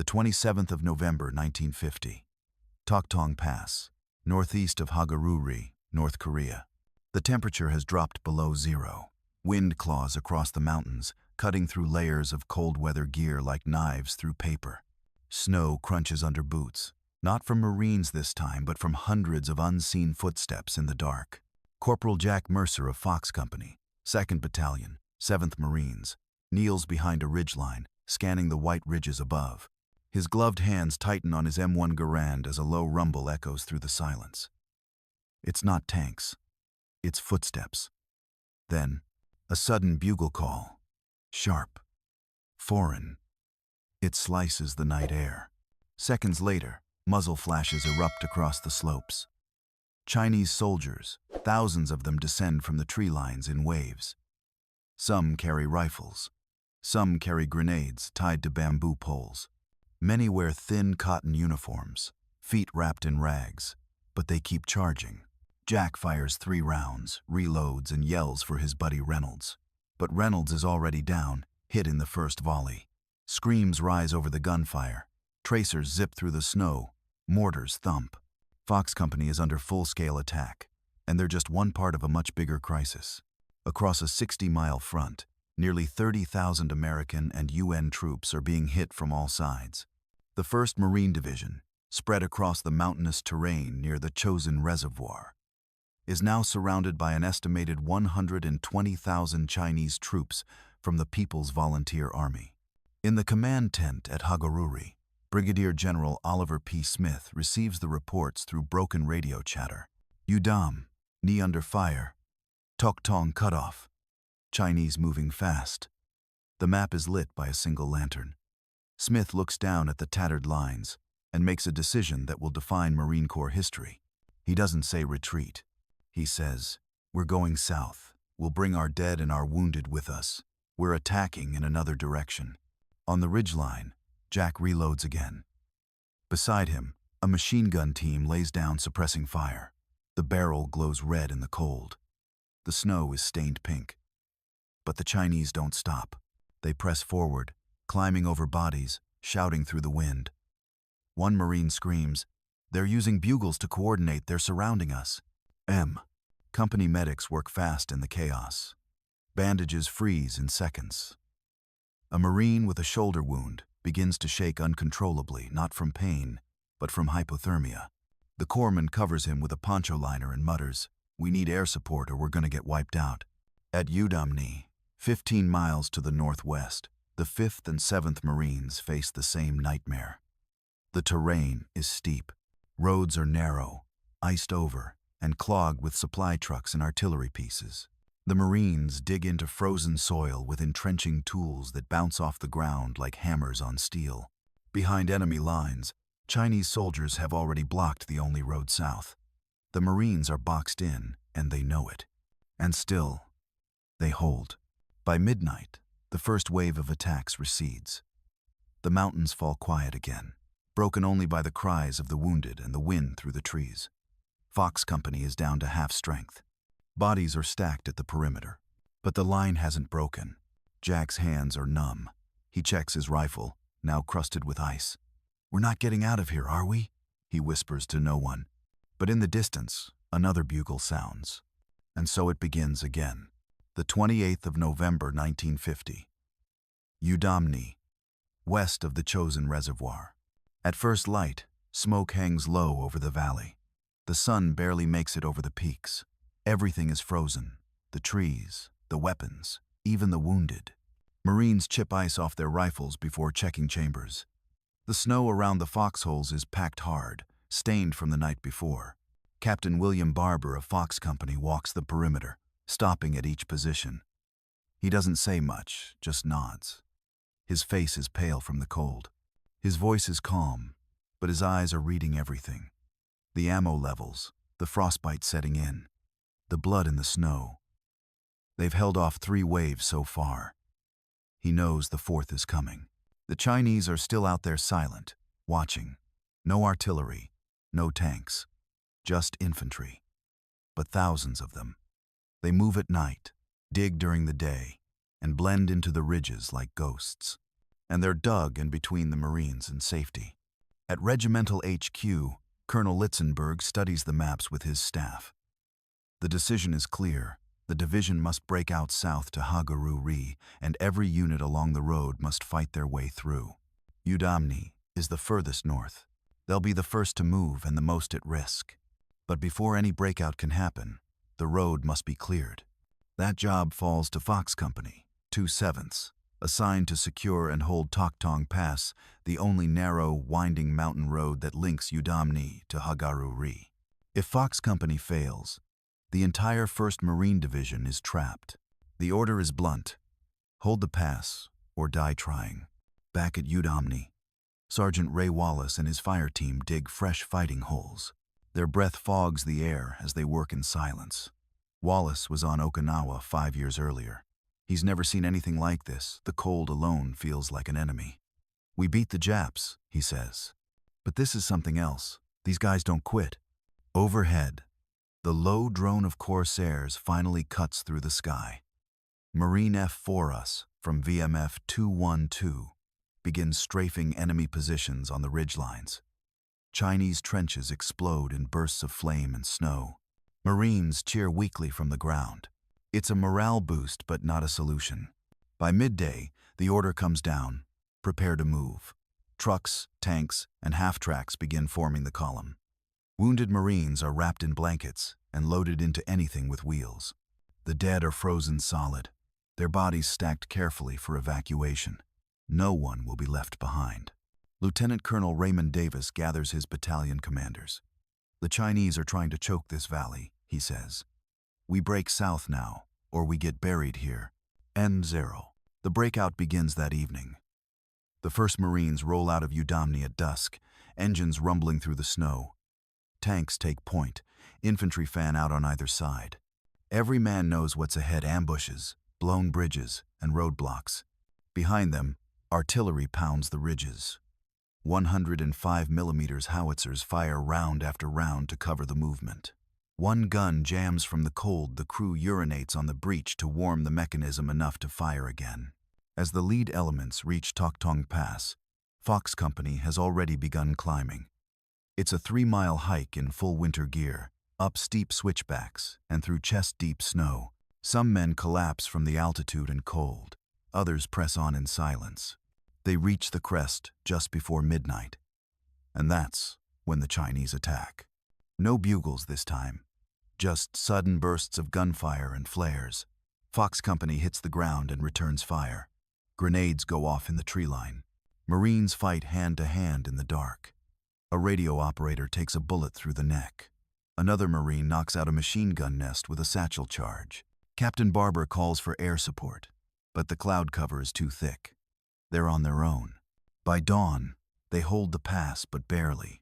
the 27th of November 1950. Toktong Pass, northeast of Hagaruri, North Korea. The temperature has dropped below zero. Wind claws across the mountains, cutting through layers of cold weather gear like knives through paper. Snow crunches under boots, not from Marines this time, but from hundreds of unseen footsteps in the dark. Corporal Jack Mercer of Fox Company, 2nd Battalion, 7th Marines, kneels behind a ridgeline, scanning the white ridges above. His gloved hands tighten on his M1 Garand as a low rumble echoes through the silence. It's not tanks. It's footsteps. Then, a sudden bugle call. Sharp. Foreign. It slices the night air. Seconds later, muzzle flashes erupt across the slopes. Chinese soldiers, thousands of them, descend from the tree lines in waves. Some carry rifles. Some carry grenades tied to bamboo poles. Many wear thin cotton uniforms, feet wrapped in rags, but they keep charging. Jack fires 3 rounds, reloads, and yells for his buddy Reynolds. But Reynolds is already down, hit in the first volley. Screams rise over the gunfire. Tracers zip through the snow. Mortars thump. Fox Company is under full-scale attack, and they're just one part of a much bigger crisis. Across a 60-mile front, nearly 30,000 American and UN troops are being hit from all sides. The 1st Marine Division, spread across the mountainous terrain near the Chosin Reservoir, is now surrounded by an estimated 120,000 Chinese troops from the People's Volunteer Army. In the command tent at Hagaruri, Brigadier General Oliver P. Smith receives the reports through broken radio chatter. Udam, knee under fire. Toktong cutoff. Chinese moving fast. The map is lit by a single lantern. Smith looks down at the tattered lines and makes a decision that will define Marine Corps history. He doesn't say retreat. He says, "We're going south. We'll bring our dead and our wounded with us. We're attacking in another direction." On the ridgeline, Jack reloads again. Beside him, a machine gun team lays down suppressing fire. The barrel glows red in the cold. The snow is stained pink. But the Chinese don't stop. They press forward, climbing over bodies, shouting through the wind. One Marine screams, "They're using bugles to coordinate, they're surrounding us." Company medics work fast in the chaos. Bandages freeze in seconds. A Marine with a shoulder wound begins to shake uncontrollably, not from pain, but from hypothermia. The corpsman covers him with a poncho liner and mutters, "We need air support or we're going to get wiped out." At Udamni, 15 miles to the northwest, the 5th and 7th Marines face the same nightmare. The terrain is steep. Roads are narrow, iced over, and clogged with supply trucks and artillery pieces. The Marines dig into frozen soil with entrenching tools that bounce off the ground like hammers on steel. Behind enemy lines, Chinese soldiers have already blocked the only road south. The Marines are boxed in, and they know it. And still, they hold. By midnight, the first wave of attacks recedes. The mountains fall quiet again, broken only by the cries of the wounded and the wind through the trees. Fox Company is down to half strength. Bodies are stacked at the perimeter, but the line hasn't broken. Jack's hands are numb. He checks his rifle, now crusted with ice. "We're not getting out of here, are we?" he whispers to no one. But in the distance, another bugle sounds. And so it begins again. The 28th of November 1950. Udamni, west of the Chosin Reservoir. At first light, smoke hangs low over the valley. The sun barely makes it over the peaks. Everything is frozen. The trees, the weapons, even the wounded. Marines chip ice off their rifles before checking chambers. The snow around the foxholes is packed hard, stained from the night before. Captain William Barber of Fox Company walks the perimeter, stopping at each position. He doesn't say much, just nods. His face is pale from the cold. His voice is calm, but his eyes are reading everything. The ammo levels, the frostbite setting in, the blood in the snow. They've held off 3 waves so far. He knows the 4th is coming. The Chinese are still out there silent, watching. No artillery, no tanks, just infantry. But thousands of them. They move at night, dig during the day, and blend into the ridges like ghosts. and they're dug in between the Marines in safety. At Regimental HQ, Colonel Litzenberg studies the maps with his staff. The decision is clear. The division must break out south to Hagaru-ri, and every unit along the road must fight their way through. Udamni is the furthest north. They'll be the first to move and the most at risk. But before any breakout can happen, the road must be cleared. That job falls to Fox Company, 2/7, assigned to secure and hold Toktong Pass, the only narrow, winding mountain road that links Udamni to Hagaru-ri. If Fox Company fails, the entire 1st Marine Division is trapped. The order is blunt: hold the pass or die trying. Back at Udamni, Sergeant Ray Wallace and his fire team dig fresh fighting holes. Their breath fogs the air as they work in silence. Wallace was on Okinawa 5 years earlier. He's never seen anything like this. The cold alone feels like an enemy. "We beat the Japs," he says. "But this is something else. These guys don't quit." Overhead, the low drone of Corsairs finally cuts through the sky. Marine F-4 from VMF 212 begins strafing enemy positions on the ridgelines. Chinese trenches explode in bursts of flame and snow. Marines cheer weakly from the ground. It's a morale boost, but not a solution. By midday, the order comes down: prepare to move. Trucks, tanks, and half-tracks begin forming the column. Wounded Marines are wrapped in blankets and loaded into anything with wheels. The dead are frozen solid, their bodies stacked carefully for evacuation. No one will be left behind. Lieutenant Colonel Raymond Davis gathers his battalion commanders. "The Chinese are trying to choke this valley," he says. "We break south now, or we get buried here." N0. The breakout begins that evening. The 1st Marines roll out of Udamni at dusk, engines rumbling through the snow. Tanks take point, infantry fan out on either side. Every man knows what's ahead: ambushes, blown bridges, and roadblocks. Behind them, artillery pounds the ridges. 105mm howitzers fire round after round to cover the movement. One gun jams from the cold. The crew urinates on the breech to warm the mechanism enough to fire again. As the lead elements reach Toktong Pass, Fox Company has already begun climbing. It's a 3-mile hike in full winter gear, up steep switchbacks and through chest-deep snow. Some men collapse from the altitude and cold. Others press on in silence. They reach the crest just before midnight. And that's when the Chinese attack. No bugles this time. Just sudden bursts of gunfire and flares. Fox Company hits the ground and returns fire. Grenades go off in the tree line. Marines fight hand to hand in the dark. A radio operator takes a bullet through the neck. Another Marine knocks out a machine gun nest with a satchel charge. Captain Barber calls for air support, but the cloud cover is too thick. They're on their own. By dawn, they hold the pass, but barely.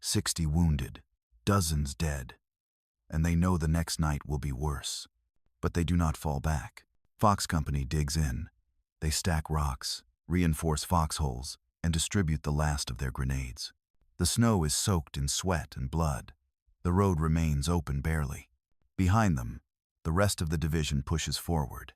60 wounded, dozens dead. And they know the next night will be worse. But they do not fall back. Fox Company digs in. They stack rocks, reinforce foxholes, and distribute the last of their grenades. The snow is soaked in sweat and blood. The road remains open barely. Behind them, the rest of the division pushes forward.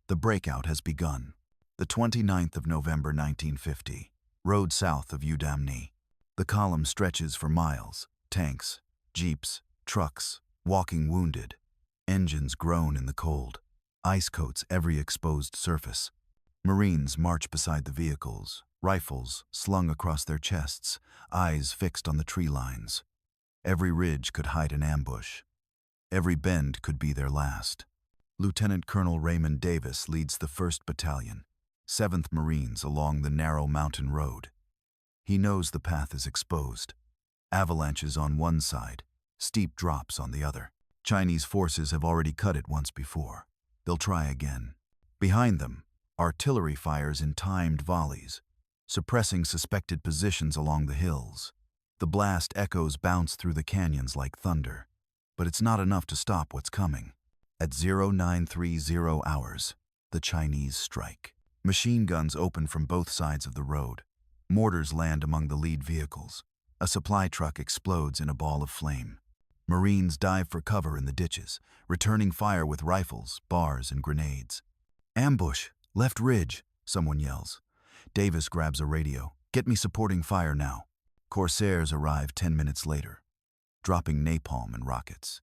The breakout has begun. The 29th of November 1950, road south of Udamni. The column stretches for miles. Tanks, jeeps, trucks, walking wounded. Engines groan in the cold. Ice coats every exposed surface. Marines march beside the vehicles, rifles slung across their chests, eyes fixed on the tree lines. Every ridge could hide an ambush. Every bend could be their last. Lieutenant Colonel Raymond Davis leads the 1st Battalion, 7th Marines, along the narrow mountain road. He knows the path is exposed. Avalanches on one side, steep drops on the other. Chinese forces have already cut it once before. They'll try again. Behind them, artillery fires in timed volleys, suppressing suspected positions along the hills. The blast echoes bounce through the canyons like thunder, but it's not enough to stop what's coming. At 0930 hours, the Chinese strike. Machine guns open from both sides of the road. Mortars land among the lead vehicles. A supply truck explodes in a ball of flame. Marines dive for cover in the ditches, returning fire with rifles, bars, and grenades. "Ambush! Left ridge!" someone yells. Davis grabs a radio. "Get me supporting fire now." Corsairs arrive 10 minutes later, dropping napalm and rockets.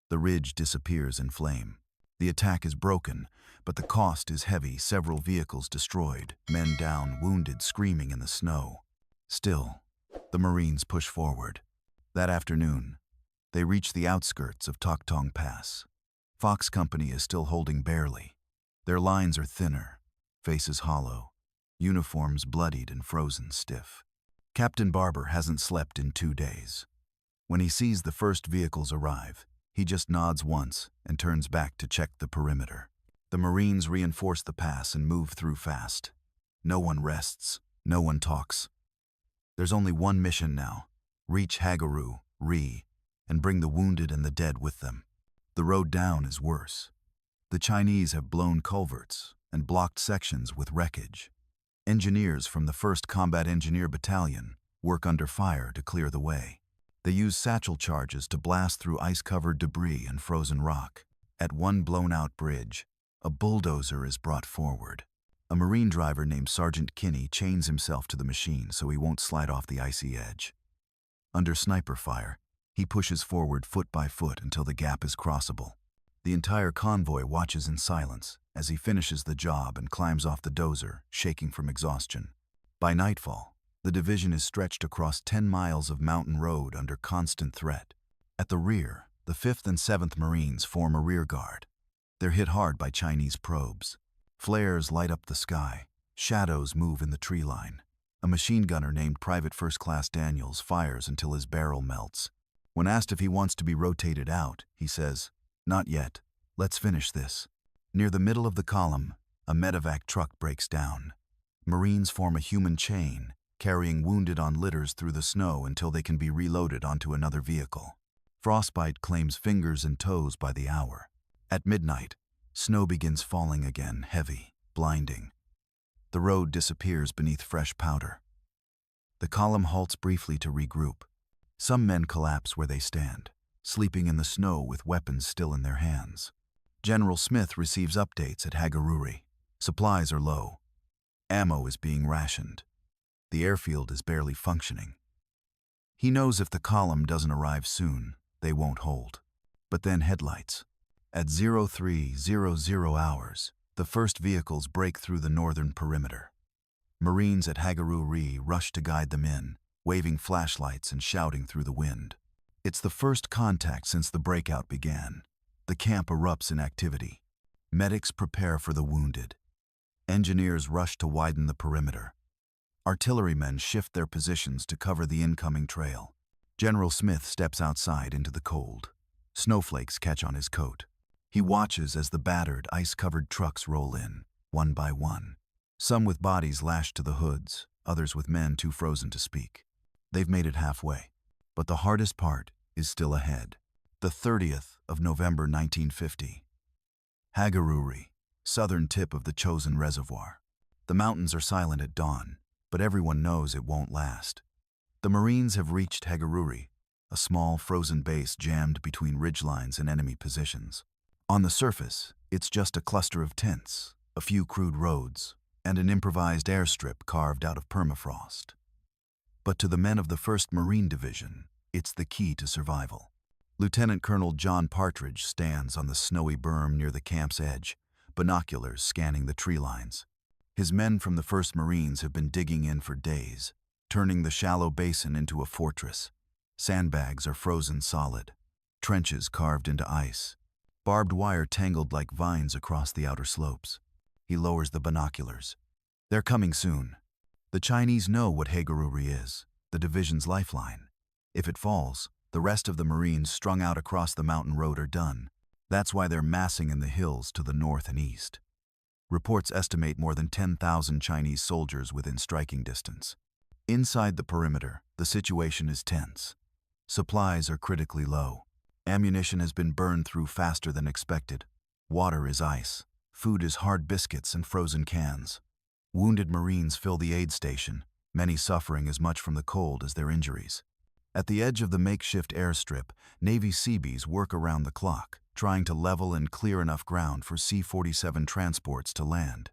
The ridge disappears in flame. The attack is broken, but the cost is heavy. Several vehicles destroyed, men down, wounded, screaming in the snow. Still, the Marines push forward. That afternoon, they reach the outskirts of Toktong Pass. Fox Company is still holding barely. Their lines are thinner, faces hollow, uniforms bloodied and frozen stiff. Captain Barber hasn't slept in 2 days. When he sees the first vehicles arrive, he just nods once and turns back to check the perimeter. The Marines reinforce the pass and move through fast. No one rests, no one talks. There's only one mission now: reach Hagaru, and bring the wounded and the dead with them. The road down is worse. The Chinese have blown culverts and blocked sections with wreckage. Engineers from the 1st Combat Engineer Battalion work under fire to clear the way. They use satchel charges to blast through ice-covered debris and frozen rock. At one blown-out bridge, a bulldozer is brought forward. A Marine driver named Sergeant Kinney chains himself to the machine so he won't slide off the icy edge. Under sniper fire, he pushes forward foot by foot until the gap is crossable. The entire convoy watches in silence as he finishes the job and climbs off the dozer, shaking from exhaustion. By nightfall, the division is stretched across 10 miles of mountain road under constant threat. At the rear, the 5th and 7th Marines form a rear guard. They're hit hard by Chinese probes. Flares light up the sky. Shadows move in the tree line. A machine gunner named Private First Class Daniels fires until his barrel melts. When asked if he wants to be rotated out, he says, "Not yet. Let's finish this." Near the middle of the column, a medevac truck breaks down. Marines form a human chain, carrying wounded on litters through the snow until they can be reloaded onto another vehicle. Frostbite claims fingers and toes by the hour. At midnight, snow begins falling again, heavy, blinding. The road disappears beneath fresh powder. The column halts briefly to regroup. Some men collapse where they stand, sleeping in the snow with weapons still in their hands. General Smith receives updates at Hagaru. Supplies are low. Ammo is being rationed. The airfield is barely functioning. He knows if the column doesn't arrive soon, they won't hold. But then headlights. At 0300 hours, the first vehicles break through the northern perimeter. Marines at Hagaru rush to guide them in, waving flashlights and shouting through the wind. It's the first contact since the breakout began. The camp erupts in activity. Medics prepare for the wounded. Engineers rush to widen the perimeter. Artillerymen shift their positions to cover the incoming trail. General Smith steps outside into the cold. Snowflakes catch on his coat. He watches as the battered, ice-covered trucks roll in, one by one. Some with bodies lashed to the hoods, others with men too frozen to speak. They've made it halfway. But the hardest part is still ahead. The 30th of November 1950. Hagaru, southern tip of the Chosin Reservoir. The mountains are silent at dawn, but everyone knows it won't last. The Marines have reached Hagaru, a small frozen base jammed between ridgelines and enemy positions. On the surface, it's just a cluster of tents, a few crude roads, and an improvised airstrip carved out of permafrost. But to the men of the 1st Marine Division, it's the key to survival. Lieutenant Colonel John Partridge stands on the snowy berm near the camp's edge, binoculars scanning the tree lines. His men from the 1st Marines have been digging in for days, turning the shallow basin into a fortress. Sandbags are frozen solid, trenches carved into ice, barbed wire tangled like vines across the outer slopes. He lowers the binoculars. They're coming soon. The Chinese know what Hagaru is, the division's lifeline. If it falls, the rest of the Marines strung out across the mountain road are done. That's why they're massing in the hills to the north and east. Reports estimate more than 10,000 Chinese soldiers within striking distance. Inside the perimeter, the situation is tense. Supplies are critically low. Ammunition has been burned through faster than expected. Water is ice. Food is hard biscuits and frozen cans. Wounded Marines fill the aid station, many suffering as much from the cold as their injuries. At the edge of the makeshift airstrip, Navy Seabees work around the clock, trying to level and clear enough ground for C-47 transports to land.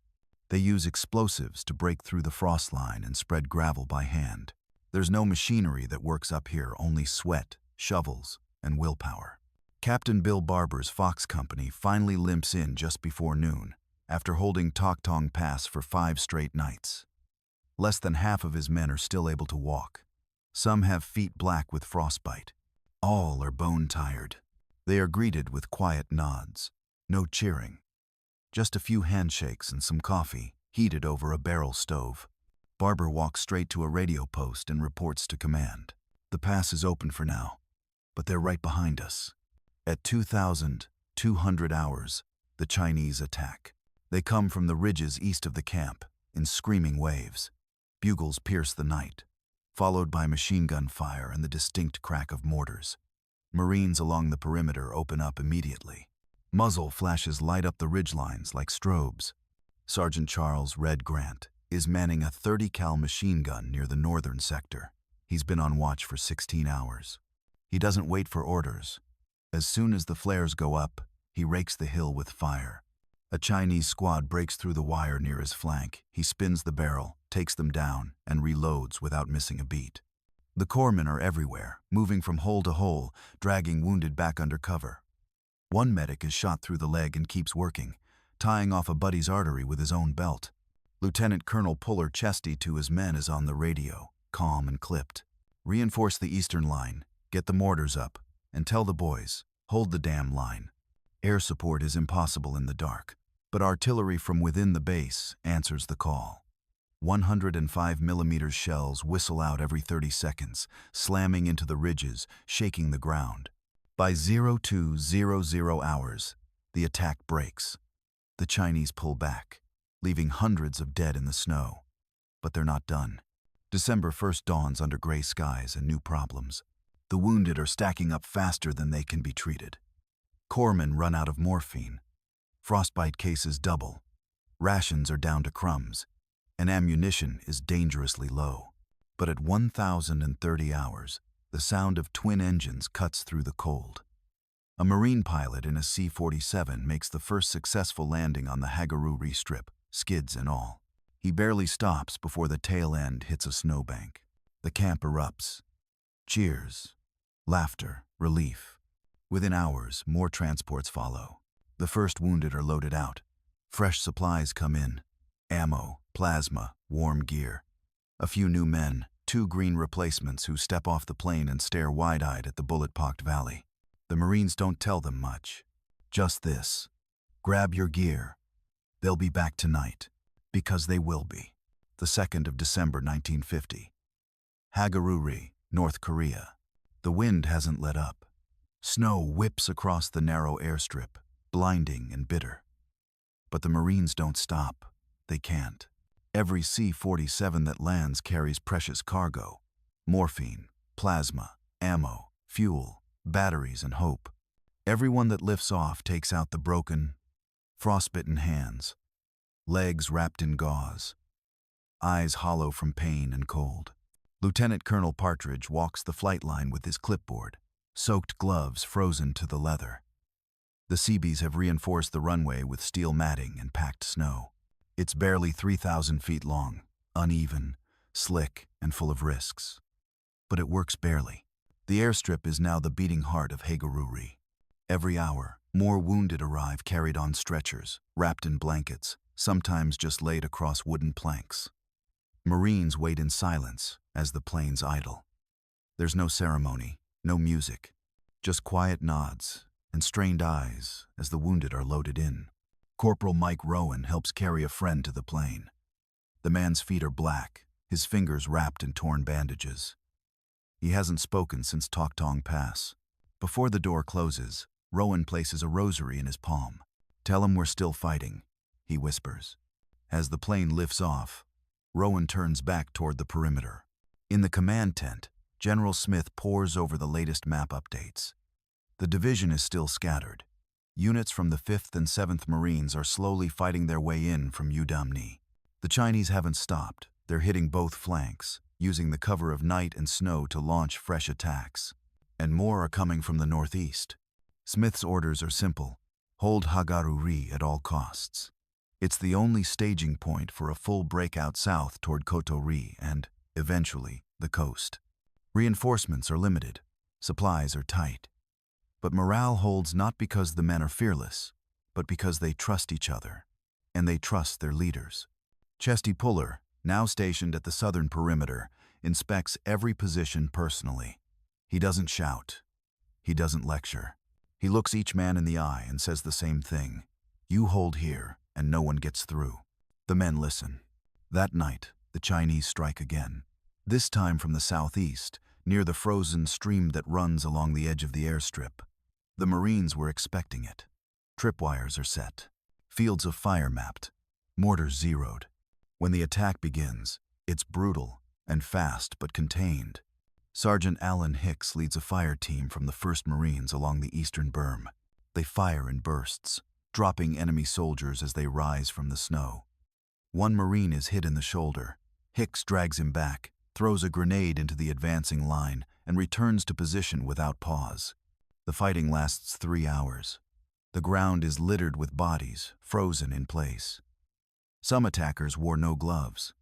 They use explosives to break through the frost line and spread gravel by hand. There's no machinery that works up here, only sweat, shovels, and willpower. Captain Bill Barber's Fox Company finally limps in just before noon, after holding Toktong Pass for 5 straight nights. Less than half of his men are still able to walk. Some have feet black with frostbite. All are bone-tired. They are greeted with quiet nods, no cheering. Just a few handshakes and some coffee, heated over a barrel stove. Barber walks straight to a radio post and reports to command. The pass is open for now, but they're right behind us. At 2,200 hours, the Chinese attack. They come from the ridges east of the camp, in screaming waves. Bugles pierce the night, followed by machine gun fire and the distinct crack of mortars. Marines along the perimeter open up immediately. Muzzle flashes light up the ridgelines like strobes. Sergeant Charles Red Grant is manning a 30 cal machine gun near the northern sector. He's been on watch for 16 hours. He doesn't wait for orders. As soon as the flares go up, he rakes the hill with fire. A Chinese squad breaks through the wire near his flank. He spins the barrel, takes them down, and reloads without missing a beat. The corpsmen are everywhere, moving from hole to hole, dragging wounded back under cover. One medic is shot through the leg and keeps working, tying off a buddy's artery with his own belt. Lieutenant Colonel Puller Chesty to his men is on the radio, calm and clipped. Reinforce the eastern line, get the mortars up, and tell the boys, hold the damn line. Air support is impossible in the dark, but artillery from within the base answers the call. 105mm shells whistle out every 30 seconds, slamming into the ridges, shaking the ground. By 0200 hours, the attack breaks. The Chinese pull back, leaving hundreds of dead in the snow. But they're not done. December 1st dawns under gray skies and new problems. The wounded are stacking up faster than they can be treated. Corpsmen run out of morphine. Frostbite cases double. Rations are down to crumbs, and ammunition is dangerously low. But at 1,030 hours, the sound of twin engines cuts through the cold. A Marine pilot in a C-47 makes the first successful landing on the Hagaruri Strip, skids and all. He barely stops before the tail end hits a snowbank. The camp erupts. Cheers, laughter, relief. Within hours, more transports follow. The first wounded are loaded out. Fresh supplies come in. Ammo, plasma, warm gear. A few new men, 2 green replacements who step off the plane and stare wide-eyed at the bullet-pocked valley. The Marines don't tell them much. Just this: grab your gear. They'll be back tonight. Because they will be. The 2nd of December 1950. Hagaruri, North Korea. The wind hasn't let up. Snow whips across the narrow airstrip, blinding and bitter. But the Marines don't stop. They can't. Every C-47 that lands carries precious cargo: morphine, plasma, ammo, fuel, batteries, and hope. Everyone that lifts off takes out the broken, frostbitten hands, legs wrapped in gauze, eyes hollow from pain and cold. Lieutenant Colonel Partridge walks the flight line with his clipboard, soaked gloves frozen to the leather. The Seabees have reinforced the runway with steel matting and packed snow. It's barely 3,000 feet long, uneven, slick, and full of risks. But it works barely. The airstrip is now the beating heart of Hagaruri. Every hour, more wounded arrive carried on stretchers, wrapped in blankets, sometimes just laid across wooden planks. Marines wait in silence as the planes idle. There's no ceremony, no music, just quiet nods and strained eyes as the wounded are loaded in. Corporal Mike Rowan helps carry a friend to the plane. The man's feet are black, his fingers wrapped in torn bandages. He hasn't spoken since Toktong Pass. Before the door closes, Rowan places a rosary in his palm. "Tell him we're still fighting," he whispers. As the plane lifts off, Rowan turns back toward the perimeter. In the command tent, General Smith pores over the latest map updates. The division is still scattered. Units from the 5th and 7th Marines are slowly fighting their way in from Udamni. The Chinese haven't stopped. They're hitting both flanks, using the cover of night and snow to launch fresh attacks. And more are coming from the northeast. Smith's orders are simple: hold Hagaruri at all costs. It's the only staging point for a full breakout south toward Kotori and, eventually, the coast. Reinforcements are limited, supplies are tight. But morale holds not because the men are fearless, but because they trust each other, and they trust their leaders. Chesty Puller, now stationed at the southern perimeter, inspects every position personally. He doesn't shout. He doesn't lecture. He looks each man in the eye and says the same thing. You hold here, and no one gets through. The men listen. That night, the Chinese strike again. This time from the southeast, near the frozen stream that runs along the edge of the airstrip. The Marines were expecting it. Tripwires are set. Fields of fire mapped. Mortars zeroed. When the attack begins, it's brutal and fast but contained. Sergeant Alan Hicks leads a fire team from the 1st Marines along the eastern berm. They fire in bursts, dropping enemy soldiers as they rise from the snow. One Marine is hit in the shoulder. Hicks drags him back, throws a grenade into the advancing line, and returns to position without pause. The fighting lasts 3 hours. The ground is littered with bodies, frozen in place. Some attackers wore no gloves.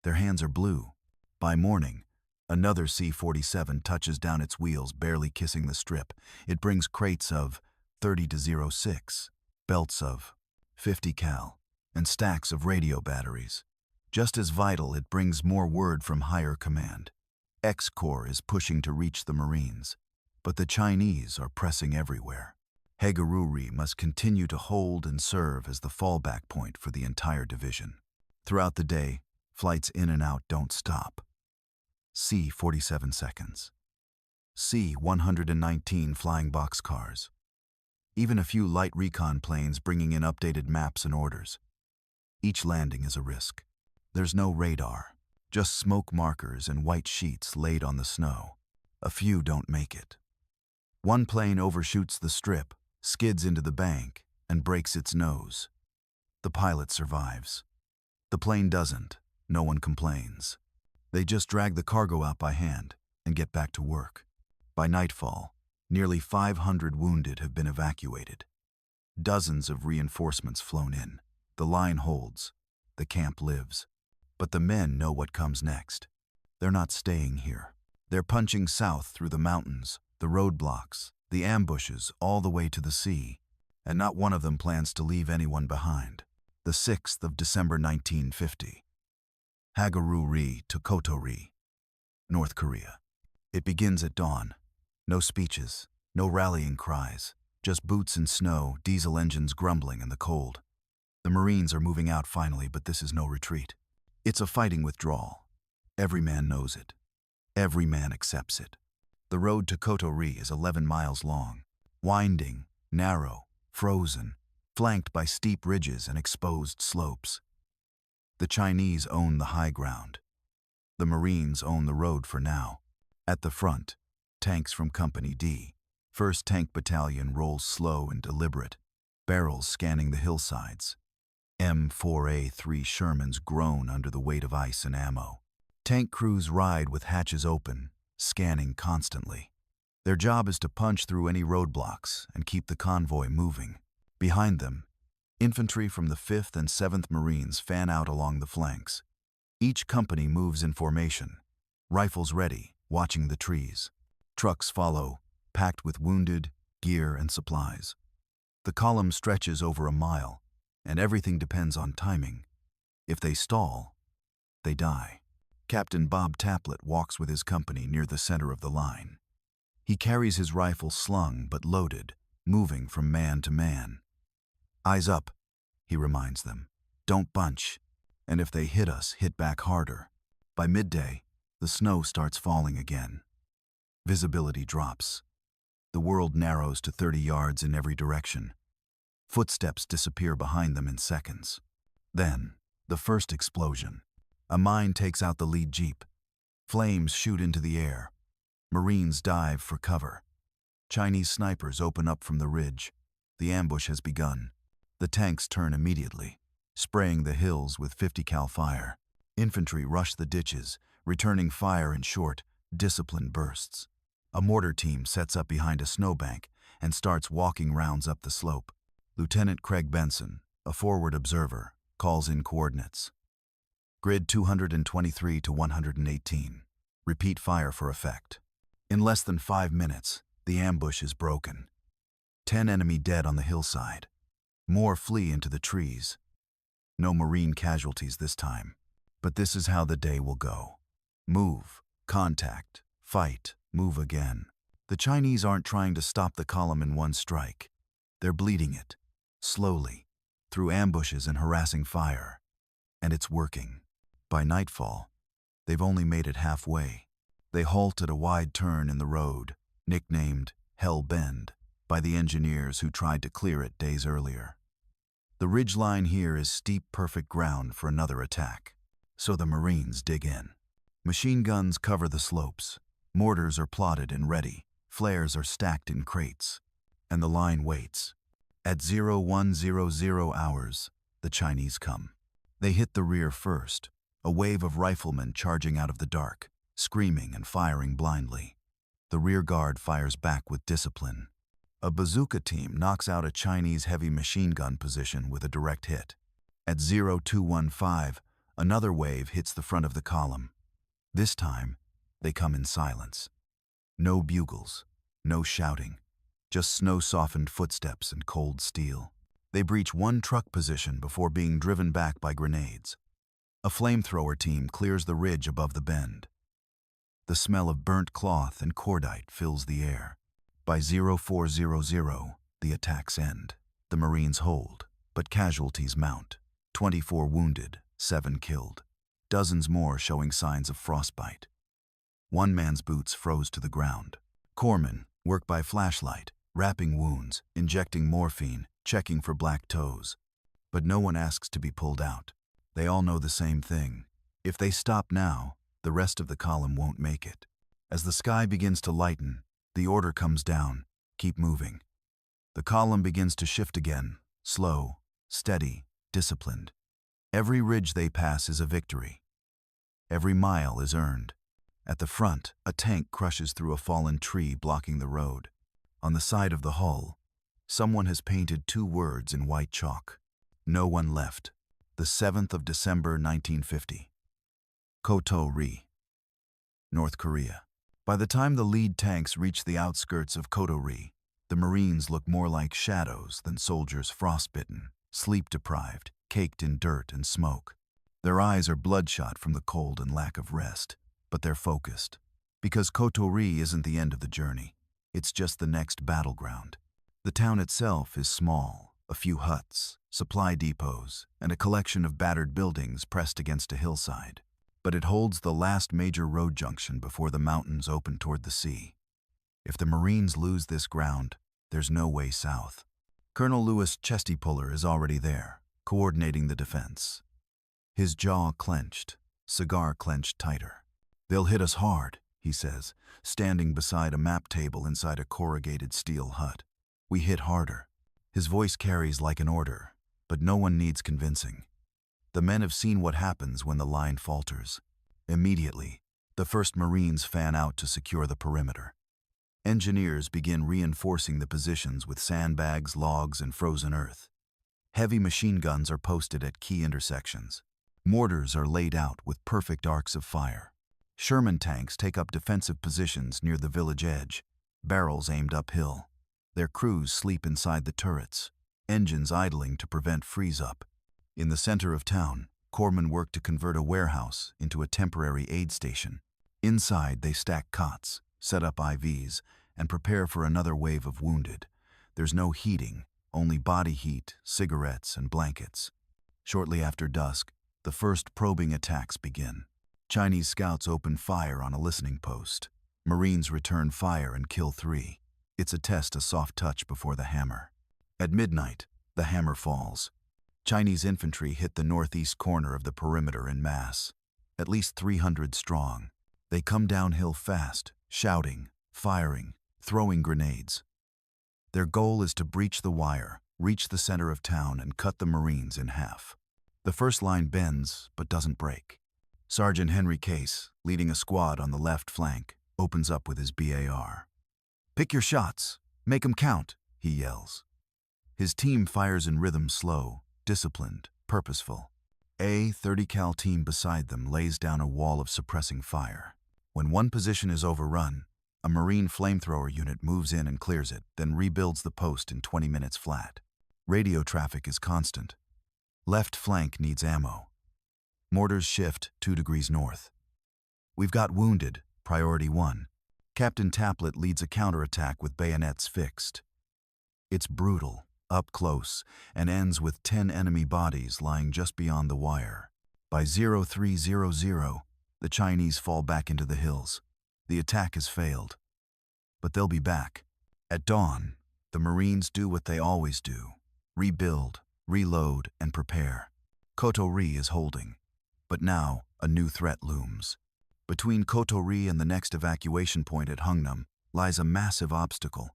Their hands are blue. By morning, another C-47 touches down its wheels, barely kissing the strip. It brings crates of 30-06, belts of 50 cal, and stacks of radio batteries. Just as vital, it brings more word from higher command. X-Corps is pushing to reach the Marines, but the Chinese are pressing everywhere. Haegaruri must continue to hold and serve as the fallback point for the entire division. Throughout the day, flights in and out don't stop. C-47 seconds. C-119 flying boxcars. Even a few light recon planes bringing in updated maps and orders. Each landing is a risk. There's no radar, just smoke markers and white sheets laid on the snow. A few don't make it. One plane overshoots the strip, skids into the bank, and breaks its nose. The pilot survives. The plane doesn't. No one complains. They just drag the cargo out by hand and get back to work. By nightfall, nearly 500 wounded have been evacuated. Dozens of reinforcements flown in. The line holds. The camp lives. But the men know what comes next. They're not staying here. They're punching south through the mountains, the roadblocks, the ambushes, all the way to the sea. And not one of them plans to leave anyone behind. The 6th of December 1950. Haegaruri to Kotori, North Korea. It begins at dawn. No speeches, no rallying cries, just boots and snow, diesel engines grumbling in the cold. The Marines are moving out finally, but this is no retreat. It's a fighting withdrawal. Every man knows it. Every man accepts it. The road to Kotori is 11 miles long, winding, narrow, frozen, flanked by steep ridges and exposed slopes. The Chinese own the high ground. The Marines own the road for now. At the front, tanks from Company D, 1st Tank Battalion rolls slow and deliberate, barrels scanning the hillsides. M4A3 Shermans groan under the weight of ice and ammo. Tank crews ride with hatches open, scanning constantly. Their job is to punch through any roadblocks and keep the convoy moving. Behind them, infantry from the 5th and 7th Marines fan out along the flanks. Each company moves in formation, rifles ready, watching the trees. Trucks follow, packed with wounded, gear, and supplies. The column stretches over a mile, and everything depends on timing. If they stall, they die. Captain Bob Taplett walks with his company near the center of the line. He carries his rifle slung but loaded, moving from man to man. Eyes up, he reminds them. Don't bunch, and if they hit us, hit back harder. By midday, the snow starts falling again. Visibility drops. The world narrows to 30 yards in every direction. Footsteps disappear behind them in seconds. Then, the first explosion. A mine takes out the lead jeep. Flames shoot into the air. Marines dive for cover. Chinese snipers open up from the ridge. The ambush has begun. The tanks turn immediately, spraying the hills with 50 cal fire. Infantry rush the ditches, returning fire in short, disciplined bursts. A mortar team sets up behind a snowbank and starts walking rounds up the slope. Lieutenant Craig Benson, A forward observer calls in coordinates. Grid 223 to 118. Repeat fire for effect. In less than 5 minutes, the ambush is broken. 10 enemy dead on the hillside. More flee into the trees. No Marine casualties this time. But this is how the day will go. Move, contact, fight, move again. The Chinese aren't trying to stop the column in one strike. They're bleeding it, slowly, through ambushes and harassing fire. And it's working. By nightfall, they've only made it halfway. They halt at a wide turn in the road, nicknamed Hell Bend by the engineers who tried to clear it days earlier. The ridgeline here is steep, perfect ground for another attack. So the Marines dig in. Machine guns cover the slopes. Mortars are plotted and ready. Flares are stacked in crates. And the line waits. At 0100 hours, the Chinese come. They hit the rear first, a wave of riflemen charging out of the dark, screaming and firing blindly. The rear guard fires back with discipline. A bazooka team knocks out a Chinese heavy machine gun position with a direct hit. At 0215, another wave hits the front of the column. This time, they come in silence. No bugles, no shouting, just snow-softened footsteps and cold steel. They breach one truck position before being driven back by grenades. A flamethrower team clears the ridge above the bend. The smell of burnt cloth and cordite fills the air. By 0400, the attacks end. The Marines hold, but casualties mount. 24 wounded, 7 killed. Dozens more showing signs of frostbite. One man's boots froze to the ground. Corpsmen work by flashlight, wrapping wounds, injecting morphine, checking for black toes. But no one asks to be pulled out. They all know the same thing. If they stop now, the rest of the column won't make it. As the sky begins to lighten, the order comes down, keep moving. The column begins to shift again, slow, steady, disciplined. Every ridge they pass is a victory. Every mile is earned. At the front, a tank crushes through a fallen tree blocking the road. On the side of the hull, someone has painted 2 words in white chalk. No one left. The 7th of December, 1950. Koto-ri, North Korea. By the time the lead tanks reach the outskirts of Koto-ri, the Marines look more like shadows than soldiers frostbitten, sleep-deprived, caked in dirt and smoke. Their eyes are bloodshot from the cold and lack of rest, but they're focused. Because Koto-ri isn't the end of the journey, it's just the next battleground. The town itself is small, a few huts, supply depots, and a collection of battered buildings pressed against a hillside. But it holds the last major road junction before the mountains open toward the sea. If the Marines lose this ground, there's no way south. Colonel Louis Chesty Puller is already there, coordinating the defense. His jaw clenched, cigar clenched tighter. "They'll hit us hard," he says, standing beside a map table inside a corrugated steel hut. "We hit harder." His voice carries like an order, but no one needs convincing. The men have seen what happens when the line falters. Immediately, the first Marines fan out to secure the perimeter. Engineers begin reinforcing the positions with sandbags, logs, and frozen earth. Heavy machine guns are posted at key intersections. Mortars are laid out with perfect arcs of fire. Sherman tanks take up defensive positions near the village edge, barrels aimed uphill. Their crews sleep inside the turrets, engines idling to prevent freeze-up. In the center of town, corpsmen work to convert a warehouse into a temporary aid station. Inside, they stack cots, set up IVs, and prepare for another wave of wounded. There's no heating, only body heat, cigarettes, and blankets. Shortly after dusk, the first probing attacks begin. Chinese scouts open fire on a listening post. Marines return fire and kill 3. It's a test, a soft touch before the hammer. At midnight, the hammer falls. Chinese infantry hit the northeast corner of the perimeter en masse, at least 300 strong. They come downhill fast, shouting, firing, throwing grenades. Their goal is to breach the wire, reach the center of town, and cut the Marines in half. The first line bends, but doesn't break. Sergeant Henry Case, leading a squad on the left flank, opens up with his BAR. "Pick your shots, make 'em count," he yells. His team fires in rhythm slow, disciplined, purposeful. A 30 cal team beside them lays down a wall of suppressing fire. When one position is overrun, a Marine flamethrower unit moves in and clears it, then rebuilds the post in 20 minutes flat. Radio traffic is constant. Left flank needs ammo. Mortars shift 2 degrees north. We've got wounded, priority 1. Captain Taplett leads a counterattack with bayonets fixed. It's brutal, up close, and ends with 10 enemy bodies lying just beyond the wire. By 0300, the Chinese fall back into the hills. The attack has failed. But they'll be back. At dawn, the Marines do what they always do: rebuild, reload, and prepare. Kotori is holding. But now, a new threat looms. Between Kotori and the next evacuation point at Hungnam lies a massive obstacle,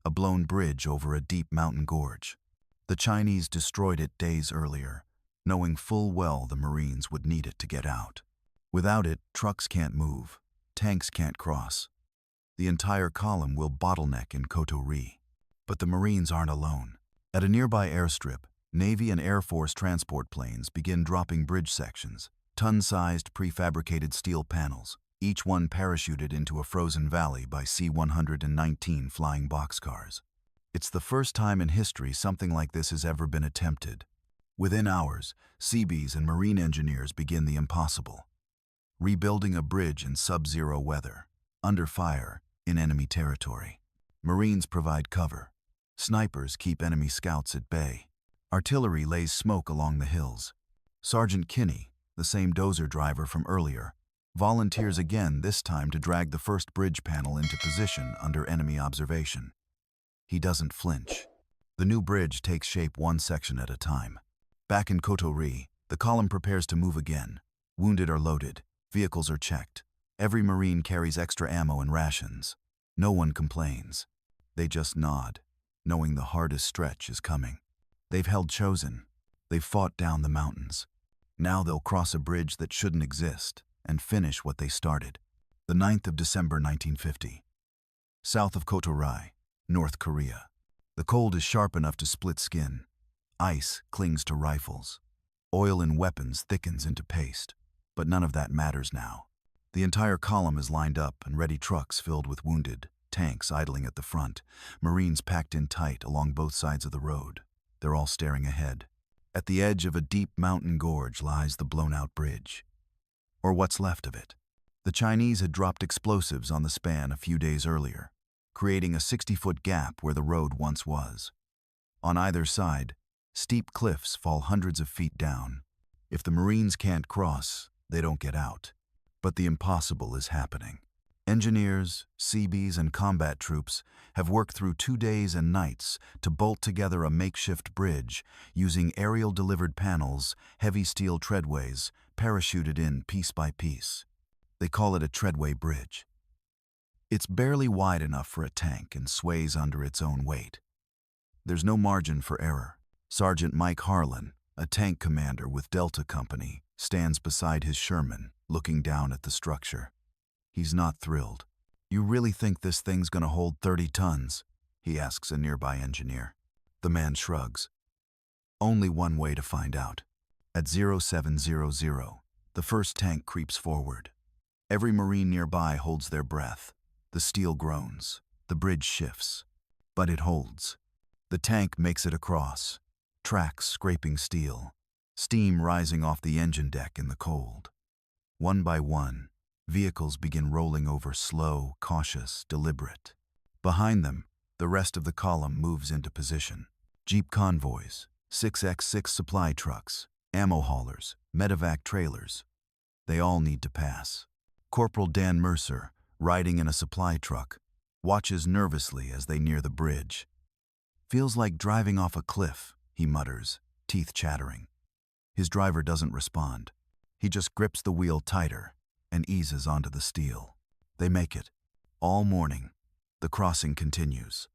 a blown bridge over a deep mountain gorge. The Chinese destroyed it days earlier, knowing full well the Marines would need it to get out. Without it, trucks can't move, tanks can't cross. The entire column will bottleneck in Kotori. But the Marines aren't alone. At a nearby airstrip, Navy and Air Force transport planes begin dropping bridge sections, ton-sized prefabricated steel panels, each one parachuted into a frozen valley by C-119 flying boxcars. It's the first time in history something like this has ever been attempted. Within hours, Seabees and Marine engineers begin the impossible: rebuilding a bridge in sub-zero weather, under fire, in enemy territory. Marines provide cover. Snipers keep enemy scouts at bay. Artillery lays smoke along the hills. Sergeant Kinney, the same dozer driver from earlier, volunteers again, this time to drag the first bridge panel into position under enemy observation. He doesn't flinch. The new bridge takes shape one section at a time. Back in Kotori, the column prepares to move again. Wounded are loaded. Vehicles are checked. Every Marine carries extra ammo and rations. No one complains. They just nod, knowing the hardest stretch is coming. They've held Chosin. They've fought down the mountains. Now they'll cross a bridge that shouldn't exist and finish what they started. The 9th of December 1950. South of Kotori, North Korea. The cold is sharp enough to split skin. Ice clings to rifles. Oil in weapons thickens into paste. But none of that matters now. The entire column is lined up and ready, trucks filled with wounded, tanks idling at the front, Marines packed in tight along both sides of the road. They're all staring ahead. At the edge of a deep mountain gorge lies the blown-out bridge. Or what's left of it. The Chinese had dropped explosives on the span a few days earlier, creating a 60-foot gap where the road once was. On either side, steep cliffs fall hundreds of feet down. If the Marines can't cross, they don't get out. But the impossible is happening. Engineers, Seabees, and combat troops have worked through 2 days and nights to bolt together a makeshift bridge using aerial-delivered panels, heavy steel treadways, parachuted in piece by piece. They call it a treadway bridge. It's barely wide enough for a tank and sways under its own weight. There's no margin for error. Sergeant Mike Harlan, a tank commander with Delta Company, stands beside his Sherman, looking down at the structure. He's not thrilled. "You really think this thing's gonna hold 30 tons?" he asks a nearby engineer. The man shrugs. Only one way to find out. At 0700, the first tank creeps forward. Every Marine nearby holds their breath. The steel groans. The bridge shifts. But it holds. The tank makes it across. Tracks scraping steel. Steam rising off the engine deck in the cold. One by one, vehicles begin rolling over, slow, cautious, deliberate. Behind them, the rest of the column moves into position. Jeep convoys, 6x6 supply trucks, ammo haulers, medevac trailers. They all need to pass. Corporal Dan Mercer, riding in a supply truck, watches nervously as they near the bridge. "Feels like driving off a cliff," he mutters, teeth chattering. His driver doesn't respond. He just grips the wheel tighter and eases onto the steel. They make it. All morning, the crossing continues.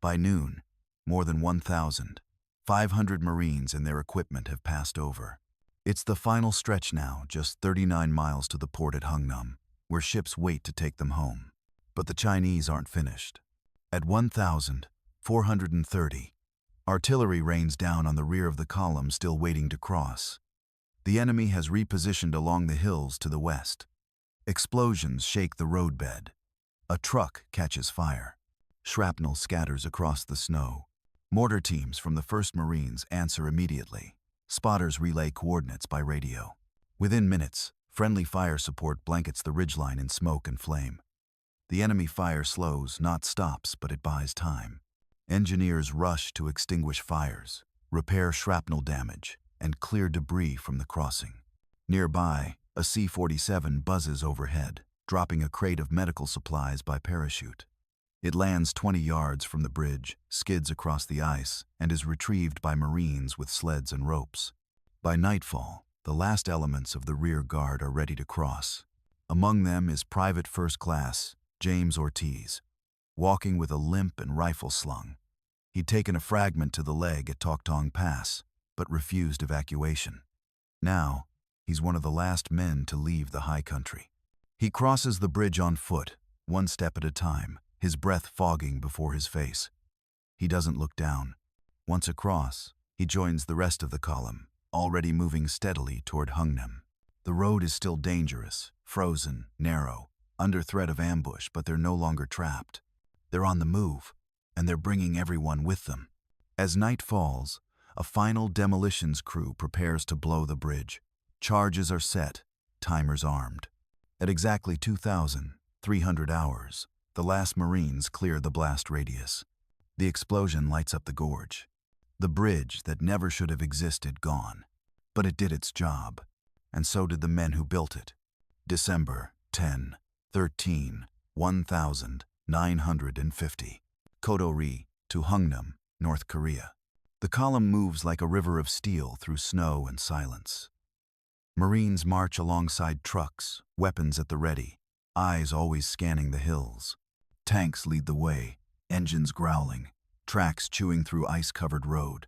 By noon, more than 1,500 Marines and their equipment have passed over. It's the final stretch now, just 39 miles to the port at Hungnam, where ships wait to take them home. But the Chinese aren't finished. At 1,430, Artillery rains down on the rear of the column still waiting to cross. The enemy has repositioned along the hills to the west. Explosions shake the roadbed. A truck catches fire. Shrapnel scatters across the snow. Mortar teams from the 1st Marines answer immediately. Spotters relay coordinates by radio. Within minutes, friendly fire support blankets the ridgeline in smoke and flame. The enemy fire slows, not stops, but it buys time. Engineers rush to extinguish fires, repair shrapnel damage, and clear debris from the crossing. Nearby, a C-47 buzzes overhead, dropping a crate of medical supplies by parachute. It lands 20 yards from the bridge, skids across the ice, and is retrieved by Marines with sleds and ropes. By nightfall, the last elements of the rear guard are ready to cross. Among them is Private First Class James Ortiz, walking with a limp and rifle slung. He'd taken a fragment to the leg at Toktong Pass, but refused evacuation. Now, he's one of the last men to leave the high country. He crosses the bridge on foot, one step at a time, his breath fogging before his face. He doesn't look down. Once across, he joins the rest of the column, already moving steadily toward Hungnam. The road is still dangerous, frozen, narrow, under threat of ambush, but they're no longer trapped. They're on the move, and they're bringing everyone with them. As night falls, a final demolitions crew prepares to blow the bridge. Charges are set, timers armed. At exactly 2,300 hours, the last Marines clear the blast radius. The explosion lights up the gorge. The bridge that never should have existed gone. But it did its job, and so did the men who built it. December 10, 13, 1950. Kodo-ri to Hungnam, North Korea. The column moves like a river of steel through snow and silence. Marines march alongside trucks, weapons at the ready, eyes always scanning the hills. Tanks lead the way, engines growling, tracks chewing through ice-covered road.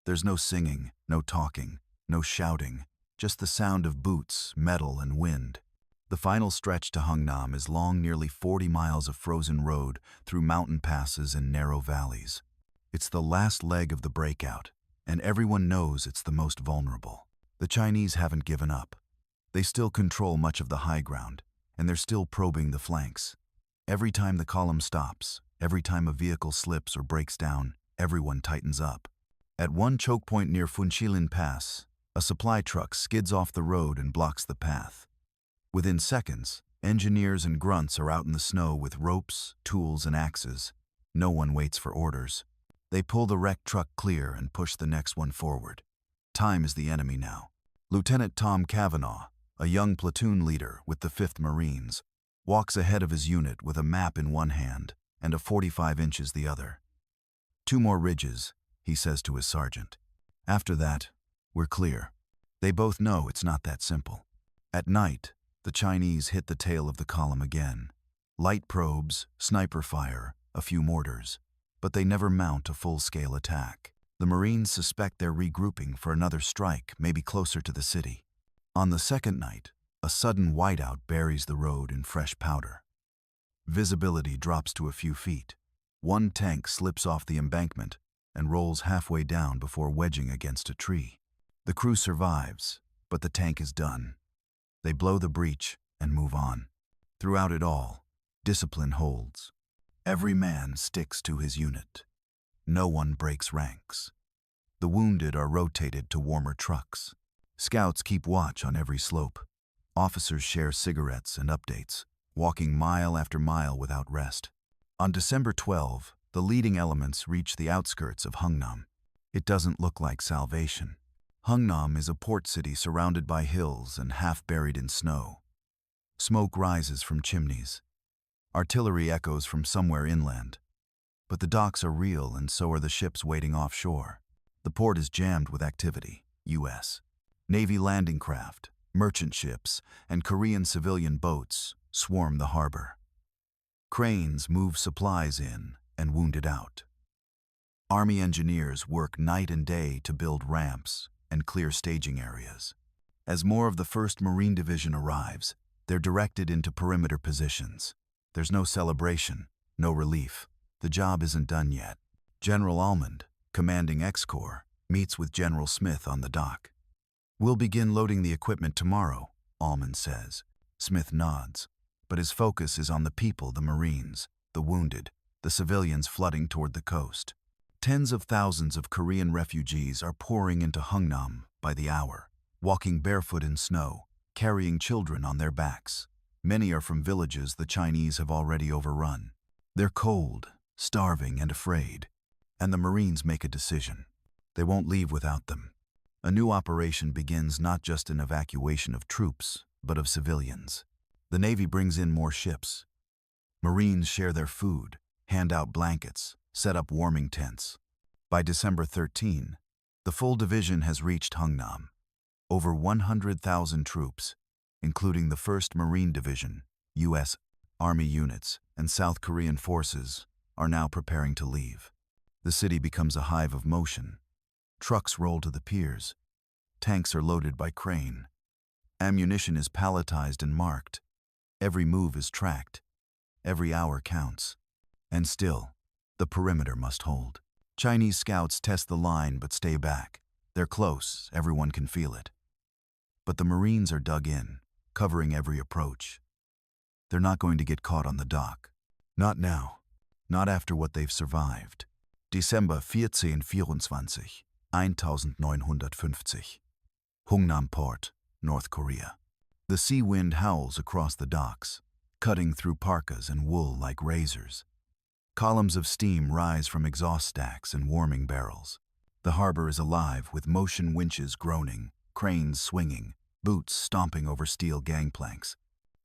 There's no singing, no talking, no shouting, just the sound of boots, metal, and wind. The final stretch to Hungnam is long, nearly 40 miles of frozen road through mountain passes and narrow valleys. It's the last leg of the breakout, and everyone knows it's the most vulnerable. The Chinese haven't given up. They still control much of the high ground, and they're still probing the flanks. Every time the column stops, every time a vehicle slips or breaks down, everyone tightens up. At one choke point near Funchilin Pass, a supply truck skids off the road and blocks the path. Within seconds, engineers and grunts are out in the snow with ropes, tools, and axes. No one waits for orders. They pull the wrecked truck clear and push the next one forward. Time is the enemy now. Lieutenant Tom Cavanaugh, a young platoon leader with the 5th Marines, walks ahead of his unit with a map in one hand and a 45 inches the other. 2 more ridges, he says to his sergeant. After that, we're clear. They both know it's not that simple. At night, the Chinese hit the tail of the column again. Light probes, sniper fire, a few mortars, but they never mount a full-scale attack. The Marines suspect they're regrouping for another strike, maybe closer to the city. On the second night, a sudden whiteout buries the road in fresh powder. Visibility drops to a few feet. One tank slips off the embankment and rolls halfway down before wedging against a tree. The crew survives, but the tank is done. They blow the breach and move on. Throughout it all, discipline holds. Every man sticks to his unit. No one breaks ranks. The wounded are rotated to warmer trucks. Scouts keep watch on every slope. Officers share cigarettes and updates, walking mile after mile without rest. On December 12, the leading elements reach the outskirts of Hungnam. It doesn't look like salvation. Hungnam is a port city surrounded by hills and half buried in snow. Smoke rises from chimneys. Artillery echoes from somewhere inland. But the docks are real, and so are the ships waiting offshore. The port is jammed with activity. U.S. Navy landing craft, merchant ships, and Korean civilian boats swarm the harbor. Cranes move supplies in and wounded out. Army engineers work night and day to build ramps and clear staging areas. As more of the 1st Marine Division arrives, they're directed into perimeter positions. There's no celebration, no relief. The job isn't done yet. General Almond, commanding X-Corps, meets with General Smith on the dock. "We'll begin loading the equipment tomorrow," Allman says. Smith nods, but his focus is on the people, the Marines, the wounded, the civilians flooding toward the coast. Tens of thousands of Korean refugees are pouring into Hungnam by the hour, walking barefoot in snow, carrying children on their backs. Many are from villages the Chinese have already overrun. They're cold, starving, and afraid. And the Marines make a decision. They won't leave without them. A new operation begins, not just an evacuation of troops, but of civilians. The Navy brings in more ships. Marines share their food, hand out blankets, set up warming tents. By December 13, the full division has reached Hungnam. Over 100,000 troops, including the 1st Marine Division, U.S. Army units, and South Korean forces, are now preparing to leave. The city becomes a hive of motion. Trucks roll to the piers. Tanks are loaded by crane. Ammunition is palletized and marked. Every move is tracked. Every hour counts. And still, the perimeter must hold. Chinese scouts test the line but stay back. They're close, everyone can feel it. But the Marines are dug in, covering every approach. They're not going to get caught on the dock. Not now. Not after what they've survived. December 1424, 1950. Hungnam Port, North Korea. The sea wind howls across the docks, cutting through parkas and wool like razors. Columns of steam rise from exhaust stacks and warming barrels. The harbor is alive with motion winches groaning, cranes swinging, boots stomping over steel gangplanks.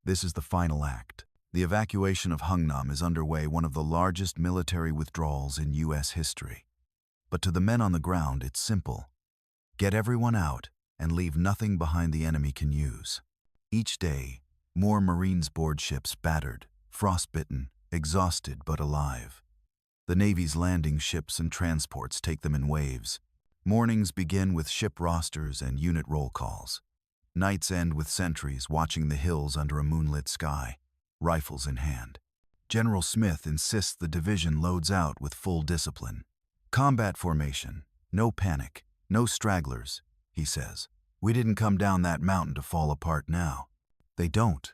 This is the final act. The evacuation of Hungnam is underway, one of the largest military withdrawals in U.S. history. But to the men on the ground, it's simple. Get everyone out and leave nothing behind the enemy can use. Each day, more Marines board ships battered, frostbitten, exhausted but alive. The Navy's landing ships and transports take them in waves. Mornings begin with ship rosters and unit roll calls. Nights end with sentries watching the hills under a moonlit sky, rifles in hand. General Smith insists the division loads out with full discipline. "Combat formation, no panic, no stragglers," he says. "We didn't come down that mountain to fall apart now." They don't.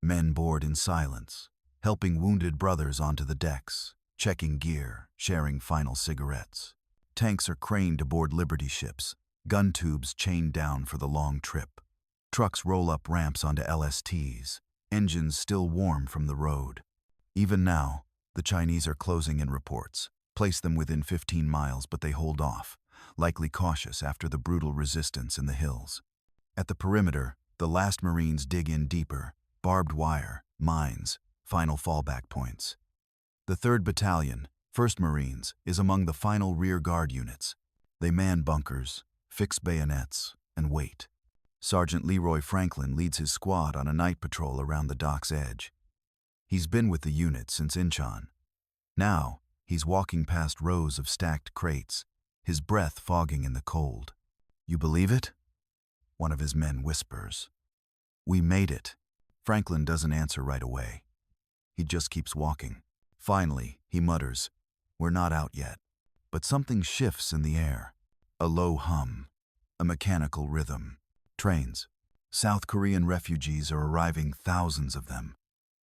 Men board in silence, helping wounded brothers onto the decks, checking gear, sharing final cigarettes. Tanks are craned aboard Liberty ships, gun tubes chained down for the long trip. Trucks roll up ramps onto LSTs, engines still warm from the road. Even now, the Chinese are closing in reports. Place them within 15 miles, but they hold off, likely cautious after the brutal resistance in the hills. At the perimeter, the last Marines dig in deeper, barbed wire, mines, final fallback points. The 3rd Battalion, 1st Marines, is among the final rear guard units. They man bunkers, fix bayonets, and wait. Sergeant Leroy Franklin leads his squad on a night patrol around the dock's edge. He's been with the unit since Incheon. Now, he's walking past rows of stacked crates, his breath fogging in the cold. "You believe it?" one of his men whispers. "We made it." Franklin doesn't answer right away. He just keeps walking. Finally, he mutters, "We're not out yet." But something shifts in the air. A low hum, a mechanical rhythm. Trains. South Korean refugees are arriving, thousands of them.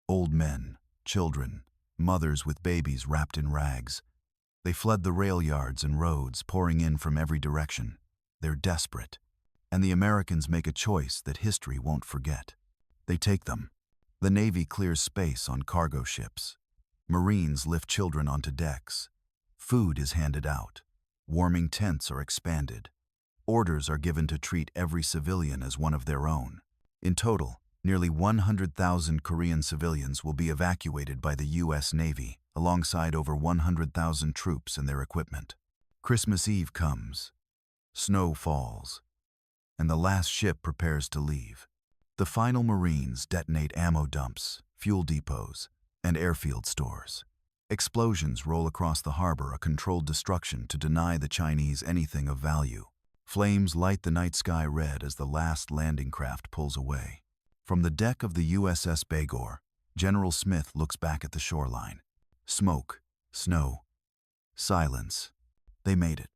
Old men, children, mothers with babies wrapped in rags. They flood the rail yards and roads, pouring in from every direction. They're desperate. And the Americans make a choice that history won't forget. They take them. The Navy clears space on cargo ships. Marines lift children onto decks. Food is handed out. Warming tents are expanded. Orders are given to treat every civilian as one of their own. In total, nearly 100,000 Korean civilians will be evacuated by the U.S. Navy, alongside over 100,000 troops and their equipment. Christmas Eve comes. Snow falls. And the last ship prepares to leave. The final Marines detonate ammo dumps, fuel depots, and airfield stores. Explosions roll across the harbor, a controlled destruction to deny the Chinese anything of value. Flames light the night sky red as the last landing craft pulls away. From the deck of the USS Bangor, General Smith looks back at the shoreline. Smoke, snow, silence. They made it.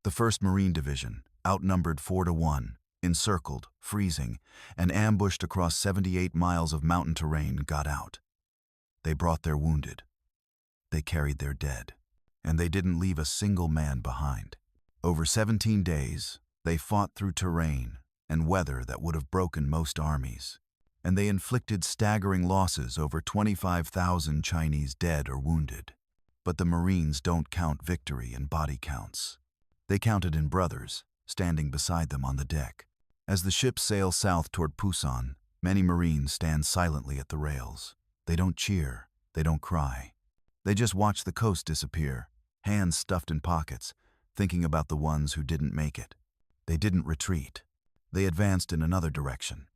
The 1st Marine Division, outnumbered 4-1, encircled, freezing, and ambushed across 78 miles of mountain terrain, got out. They brought their wounded. They carried their dead. And they didn't leave a single man behind. Over 17 days, they fought through terrain and weather that would have broken most armies. And they inflicted staggering losses, over 25,000 Chinese dead or wounded. But the Marines don't count victory in body counts. They count it in brothers, standing beside them on the deck. As the ships sail south toward Pusan, many Marines stand silently at the rails. They don't cheer, they don't cry. They just watch the coast disappear, hands stuffed in pockets, thinking about the ones who didn't make it. They didn't retreat. They advanced in another direction,